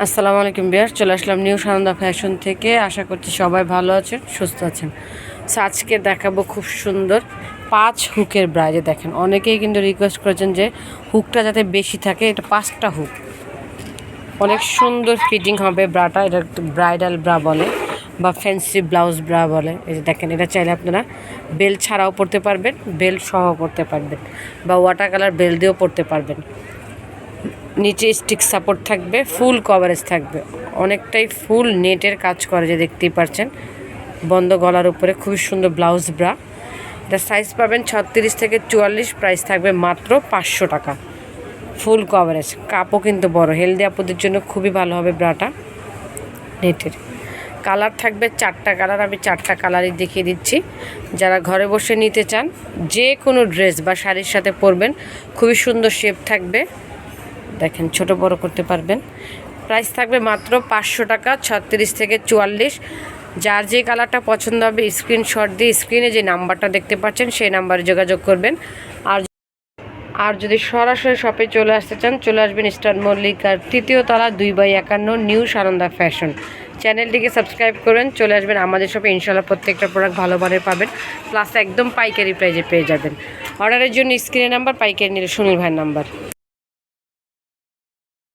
আসসালামু আলাইকুম বিয়ার, চলে আসলাম নিউ সানন্দা ফ্যাশন থেকে। আশা করছি সবাই ভালো আছেন, সুস্থ আছেন। সো আজকে দেখাবো খুব সুন্দর 5 হুকের ব্রা। যে দেখেন, অনেকেই কিন্তু রিকোয়েস্ট করেছেন যে হুকটা যাতে বেশি থাকে। এটা 5টা হুক, অনেক সুন্দর ফিটিং হবে ব্রাটা। এটা ব্রাইডাল ব্রা বলে বা ফ্যান্সি ব্লাউজ ব্রা বলে। এই যে দেখেন, এটা চাইলে আপনারা বেল্ট ছাড়াও পরতে পারবেন, বেল্ট সহ পরতে পারবেন, বা ওয়াটার কালার বেল্ট দিয়েও পরতে পারবেন। নিচে স্টিক সাপোর্ট থাকবে, ফুল কভারেজ থাকবে, অনেকটাই ফুল নেটের কাজ করে, যে দেখতেই পাচ্ছেন। বন্ধ গলার উপরে খুবই সুন্দর ব্লাউজ ব্রা। এটা সাইজ পাবেন 36 থেকে 44, প্রাইস থাকবে মাত্র 500 টাকা। ফুল কভারেজ, কাপও কিন্তু বড়, হেলদি আপুদের জন্য খুবই ভালো হবে ব্রাটা। নেটের কালার থাকবে 4টা কালার, আমি 4টা কালারই দেখিয়ে দিচ্ছি। যারা ঘরে বসে নিতে চান, যে কোনো ড্রেস বা শাড়ির সাথে পরবেন, খুবই সুন্দর শেপ থাকবে। দেখেন, ছোট বড় করতে পারবেন। প্রাইস থাকবে মাত্র 500 টাকা, 36 থেকে 44। যার যে কালারটা পছন্দ হবে স্ক্রিনশট দিয়ে স্ক্রিনে যে নাম্বারটা দেখতে পাচ্ছেন সেই নাম্বারে যোগাযোগ করবেন। আর যদি সরাসরি শপে চলে আসতে চান, চলে আসবেন ইস্টার্ন মল্লিকার 3য় তলা 2/51 নিউ সানন্দা ফ্যাশন। চ্যানেলটিকে সাবস্ক্রাইব করবেন, চলে আসবেন আমাদের শপে। ইনশাল্লাহ প্রত্যেকটা প্রোডাক্ট ভালো মানের পাবেন, প্লাস একদম পাইকারি প্রাইজে পেয়ে যাবেন। অর্ডারের জন্য স্ক্রিনে নাম্বার, পাইকারি নিলে সুনীল ভাইয়ের নাম্বার।